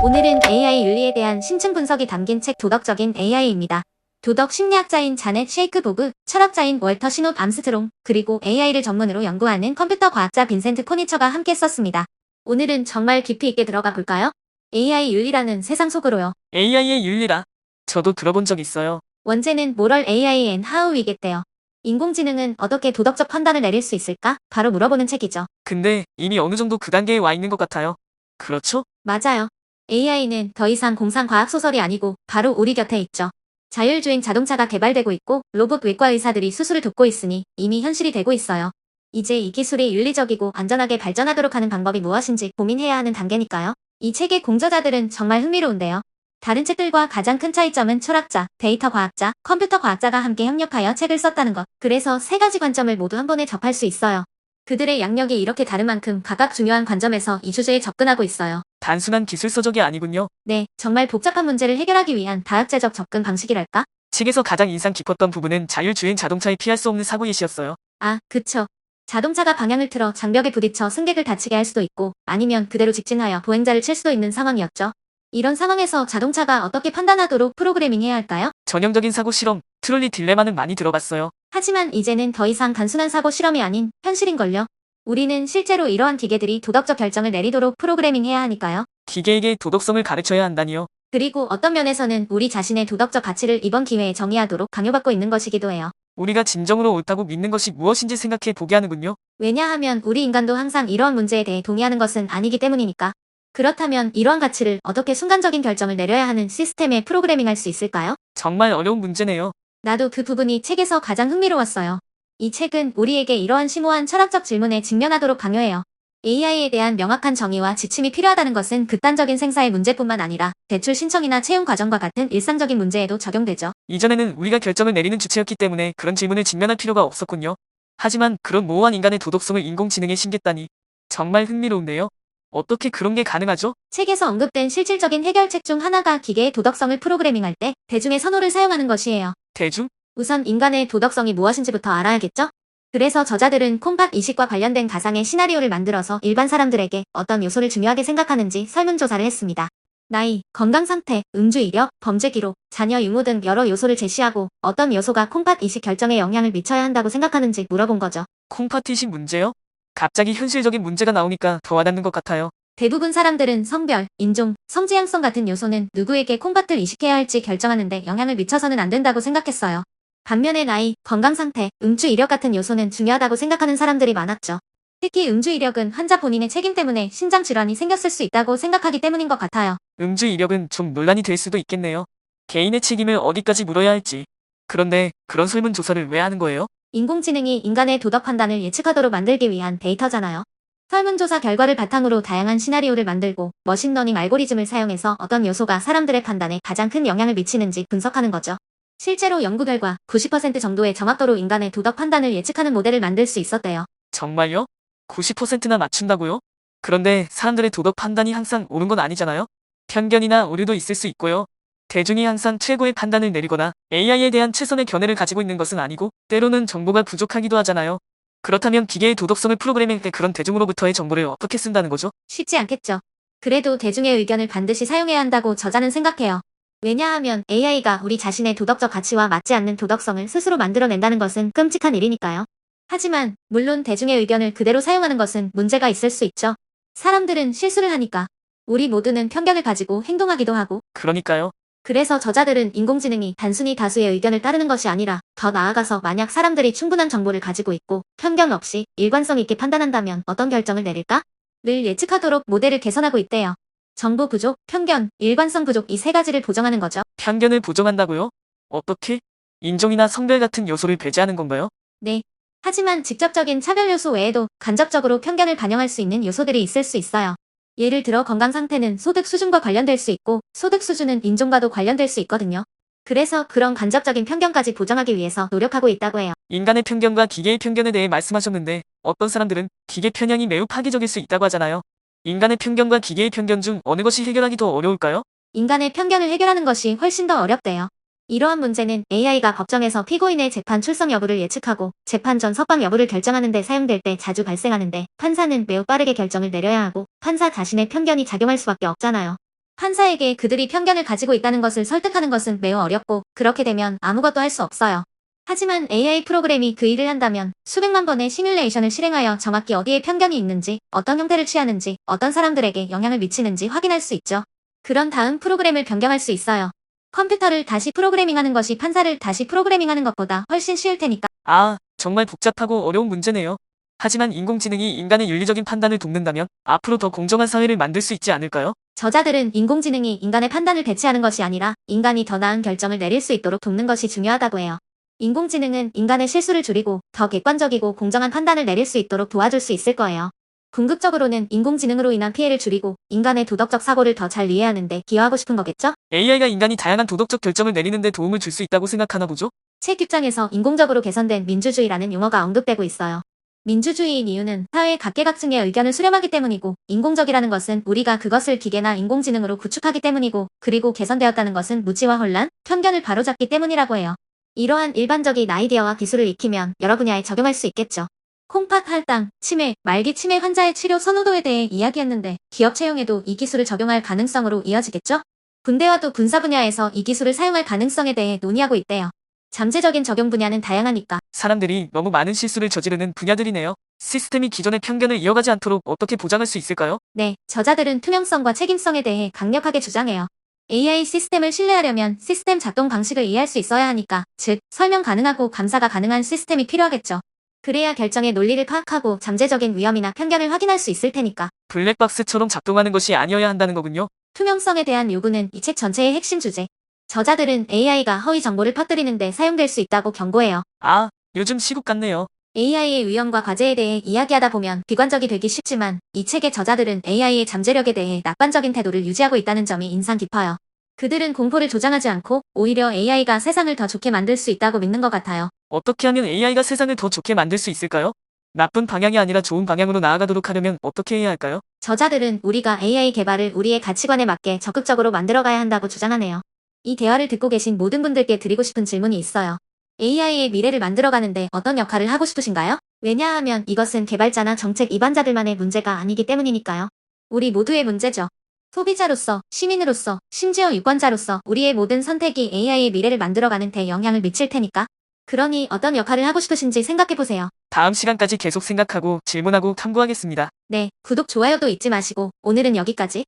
오늘은 AI 윤리에 대한 심층 분석이 담긴 책 도덕적인 AI입니다. 도덕 심리학자인 자넷 셰이크보그, 철학자인 월터 시노 암스트롱, 그리고 AI를 전문으로 연구하는 컴퓨터 과학자 빈센트 코니처가 함께 썼습니다. 오늘은 정말 깊이 있게 들어가 볼까요? AI 윤리라는 세상 속으로요. AI의 윤리라. 저도 들어본 적 있어요. 원제는 Moral AI and How We Get There. 인공지능은 어떻게 도덕적 판단을 내릴 수 있을까? 바로 물어보는 책이죠. 근데 이미 어느 정도 그 단계에 와 있는 것 같아요. 그렇죠? 맞아요. AI는 더 이상 공상 과학 소설이 아니고 바로 우리 곁에 있죠. 자율주행 자동차가 개발되고 있고 로봇 외과 의사들이 수술을 돕고 있으니 이미 현실이 되고 있어요. 이제 이 기술이 윤리적이고 안전하게 발전하도록 하는 방법이 무엇인지 고민해야 하는 단계니까요. 이 책의 공저자들은 정말 흥미로운데요. 다른 책들과 가장 큰 차이점은 철학자, 데이터 과학자, 컴퓨터 과학자가 함께 협력하여 책을 썼다는 것. 그래서 세 가지 관점을 모두 한 번에 접할 수 있어요. 그들의 양력이 이렇게 다른 만큼 각각 중요한 관점에서 이 주제에 접근하고 있어요. 단순한 기술서적이 아니군요. 네, 정말 복잡한 문제를 해결하기 위한 다학제적 접근 방식이랄까? 책에서 가장 인상 깊었던 부분은 자율주행 자동차의 피할 수 없는 사고 예시였어요. 아, 그쵸. 자동차가 방향을 틀어 장벽에 부딪혀 승객을 다치게 할 수도 있고 아니면 그대로 직진하여 보행자를 칠 수도 있는 상황이었죠. 이런 상황에서 자동차가 어떻게 판단하도록 프로그래밍해야 할까요? 전형적인 사고 실험, 트롤리 딜레마는 많이 들어봤어요. 하지만 이제는 더 이상 단순한 사고 실험이 아닌 현실인걸요. 우리는 실제로 이러한 기계들이 도덕적 결정을 내리도록 프로그래밍해야 하니까요. 기계에게 도덕성을 가르쳐야 한다니요. 그리고 어떤 면에서는 우리 자신의 도덕적 가치를 이번 기회에 정의하도록 강요받고 있는 것이기도 해요. 우리가 진정으로 옳다고 믿는 것이 무엇인지 생각해 보게 하는군요. 왜냐하면 우리 인간도 항상 이러한 문제에 대해 동의하는 것은 아니기 때문이니까. 그렇다면 이러한 가치를 어떻게 순간적인 결정을 내려야 하는 시스템에 프로그래밍할 수 있을까요? 정말 어려운 문제네요. 나도 그 부분이 책에서 가장 흥미로웠어요. 이 책은 우리에게 이러한 심오한 철학적 질문에 직면하도록 강요해요. AI에 대한 명확한 정의와 지침이 필요하다는 것은 극단적인 생사의 문제뿐만 아니라 대출 신청이나 채용 과정과 같은 일상적인 문제에도 적용되죠. 이전에는 우리가 결정을 내리는 주체였기 때문에 그런 질문을 직면할 필요가 없었군요. 하지만 그런 모호한 인간의 도덕성을 인공지능에 심겠다니 정말 흥미로운데요. 어떻게 그런 게 가능하죠? 책에서 언급된 실질적인 해결책 중 하나가 기계의 도덕성을 프로그래밍할 때 대중의 선호를 사용하는 것이에요. 대중? 우선 인간의 도덕성이 무엇인지부터 알아야겠죠? 그래서 저자들은 콩팥 이식과 관련된 가상의 시나리오를 만들어서 일반 사람들에게 어떤 요소를 중요하게 생각하는지 설문조사를 했습니다. 나이, 건강 상태, 음주 이력, 범죄 기록, 자녀 유무 등 여러 요소를 제시하고 어떤 요소가 콩팥 이식 결정에 영향을 미쳐야 한다고 생각하는지 물어본 거죠. 콩파티식 문제요? 갑자기 현실적인 문제가 나오니까 더 와닿는 것 같아요. 대부분 사람들은 성별, 인종, 성지향성 같은 요소는 누구에게 콩팥을 이식해야 할지 결정하는데 영향을 미쳐서는 안 된다고 생각했어요. 반면에 나이, 건강 상태, 음주 이력 같은 요소는 중요하다고 생각하는 사람들이 많았죠. 특히 음주 이력은 환자 본인의 책임 때문에 신장 질환이 생겼을 수 있다고 생각하기 때문인 것 같아요. 음주 이력은 좀 논란이 될 수도 있겠네요. 개인의 책임을 어디까지 물어야 할지. 그런데 그런 설문조사를 왜 하는 거예요? 인공지능이 인간의 도덕 판단을 예측하도록 만들기 위한 데이터잖아요. 설문조사 결과를 바탕으로 다양한 시나리오를 만들고 머신러닝 알고리즘을 사용해서 어떤 요소가 사람들의 판단에 가장 큰 영향을 미치는지 분석하는 거죠. 실제로 연구 결과 90% 정도의 정확도로 인간의 도덕 판단을 예측하는 모델을 만들 수 있었대요. 정말요? 90%나 맞춘다고요? 그런데 사람들의 도덕 판단이 항상 옳은 건 아니잖아요? 편견이나 오류도 있을 수 있고요. 대중이 항상 최고의 판단을 내리거나 AI에 대한 최선의 견해를 가지고 있는 것은 아니고 때로는 정보가 부족하기도 하잖아요. 그렇다면 기계의 도덕성을 프로그래밍 때 그런 대중으로부터의 정보를 어떻게 쓴다는 거죠? 쉽지 않겠죠. 그래도 대중의 의견을 반드시 사용해야 한다고 저자는 생각해요. 왜냐하면 AI가 우리 자신의 도덕적 가치와 맞지 않는 도덕성을 스스로 만들어낸다는 것은 끔찍한 일이니까요. 하지만 물론 대중의 의견을 그대로 사용하는 것은 문제가 있을 수 있죠. 사람들은 실수를 하니까. 우리 모두는 편견을 가지고 행동하기도 하고. 그러니까요. 그래서 저자들은 인공지능이 단순히 다수의 의견을 따르는 것이 아니라 더 나아가서 만약 사람들이 충분한 정보를 가지고 있고 편견 없이 일관성 있게 판단한다면 어떤 결정을 내릴까? 를 예측하도록 모델을 개선하고 있대요. 정보 부족, 편견, 일관성 부족 이 세 가지를 보정하는 거죠. 편견을 보정한다고요? 어떻게? 인종이나 성별 같은 요소를 배제하는 건가요? 네. 하지만 직접적인 차별 요소 외에도 간접적으로 편견을 반영할 수 있는 요소들이 있을 수 있어요. 예를 들어 건강 상태는 소득 수준과 관련될 수 있고 소득 수준은 인종과도 관련될 수 있거든요. 그래서 그런 간접적인 편견까지 보정하기 위해서 노력하고 있다고 해요. 인간의 편견과 기계의 편견에 대해 말씀하셨는데 어떤 사람들은 기계 편향이 매우 파괴적일 수 있다고 하잖아요. 인간의 편견과 기계의 편견 중 어느 것이 해결하기 더 어려울까요? 인간의 편견을 해결하는 것이 훨씬 더 어렵대요. 이러한 문제는 AI가 법정에서 피고인의 재판 출석 여부를 예측하고 재판 전 석방 여부를 결정하는 데 사용될 때 자주 발생하는데 판사는 매우 빠르게 결정을 내려야 하고 판사 자신의 편견이 작용할 수밖에 없잖아요. 판사에게 그들이 편견을 가지고 있다는 것을 설득하는 것은 매우 어렵고 그렇게 되면 아무것도 할 수 없어요. 하지만 AI 프로그램이 그 일을 한다면 수백만 번의 시뮬레이션을 실행하여 정확히 어디에 편견이 있는지, 어떤 형태를 취하는지, 어떤 사람들에게 영향을 미치는지 확인할 수 있죠. 그런 다음 프로그램을 변경할 수 있어요. 컴퓨터를 다시 프로그래밍하는 것이 판사를 다시 프로그래밍하는 것보다 훨씬 쉬울 테니까. 아, 정말 복잡하고 어려운 문제네요. 하지만 인공지능이 인간의 윤리적인 판단을 돕는다면 앞으로 더 공정한 사회를 만들 수 있지 않을까요? 저자들은 인공지능이 인간의 판단을 대체하는 것이 아니라 인간이 더 나은 결정을 내릴 수 있도록 돕는 것이 중요하다고 해요. 인공지능은 인간의 실수를 줄이고 더 객관적이고 공정한 판단을 내릴 수 있도록 도와줄 수 있을 거예요. 궁극적으로는 인공지능으로 인한 피해를 줄이고 인간의 도덕적 사고를 더 잘 이해하는 데 기여하고 싶은 거겠죠? AI가 인간이 다양한 도덕적 결정을 내리는 데 도움을 줄 수 있다고 생각하나 보죠? 책 6장에서 인공적으로 개선된 민주주의라는 용어가 언급되고 있어요. 민주주의인 이유는 사회의 각계각층의 의견을 수렴하기 때문이고, 인공적이라는 것은 우리가 그것을 기계나 인공지능으로 구축하기 때문이고, 그리고 개선되었다는 것은 무지와 혼란, 편견을 바로잡기 때문이라고 해요. 이러한 일반적인 아이디어와 기술을 익히면 여러 분야에 적용할 수 있겠죠. 콩팥 할당, 치매, 말기 치매 환자의 치료 선호도에 대해 이야기했는데 기업 채용에도 이 기술을 적용할 가능성으로 이어지겠죠? 군대와도 군사 분야에서 이 기술을 사용할 가능성에 대해 논의하고 있대요. 잠재적인 적용 분야는 다양하니까. 사람들이 너무 많은 실수를 저지르는 분야들이네요. 시스템이 기존의 편견을 이어가지 않도록 어떻게 보장할 수 있을까요? 네, 저자들은 투명성과 책임성에 대해 강력하게 주장해요. AI 시스템을 신뢰하려면 시스템 작동 방식을 이해할 수 있어야 하니까, 즉, 설명 가능하고 감사가 가능한 시스템이 필요하겠죠. 그래야 결정의 논리를 파악하고 잠재적인 위험이나 편견을 확인할 수 있을 테니까. 블랙박스처럼 작동하는 것이 아니어야 한다는 거군요. 투명성에 대한 요구는 이 책 전체의 핵심 주제. 저자들은 AI가 허위 정보를 퍼뜨리는데 사용될 수 있다고 경고해요. 아, 요즘 시국 같네요. AI의 위험과 과제에 대해 이야기하다 보면 비관적이 되기 쉽지만 이 책의 저자들은 AI의 잠재력에 대해 낙관적인 태도를 유지하고 있다는 점이 인상 깊어요. 그들은 공포를 조장하지 않고 오히려 AI가 세상을 더 좋게 만들 수 있다고 믿는 것 같아요. 어떻게 하면 AI가 세상을 더 좋게 만들 수 있을까요? 나쁜 방향이 아니라 좋은 방향으로 나아가도록 하려면 어떻게 해야 할까요? 저자들은 우리가 AI 개발을 우리의 가치관에 맞게 적극적으로 만들어가야 한다고 주장하네요. 이 대화를 듣고 계신 모든 분들께 드리고 싶은 질문이 있어요. AI의 미래를 만들어가는데 어떤 역할을 하고 싶으신가요? 왜냐하면 이것은 개발자나 정책 입안자들만의 문제가 아니기 때문이니까요. 우리 모두의 문제죠. 소비자로서, 시민으로서, 심지어 유권자로서 우리의 모든 선택이 AI의 미래를 만들어가는 데 영향을 미칠 테니까. 그러니 어떤 역할을 하고 싶으신지 생각해보세요. 다음 시간까지 계속 생각하고 질문하고 탐구하겠습니다. 네, 구독, 좋아요도 잊지 마시고 오늘은 여기까지.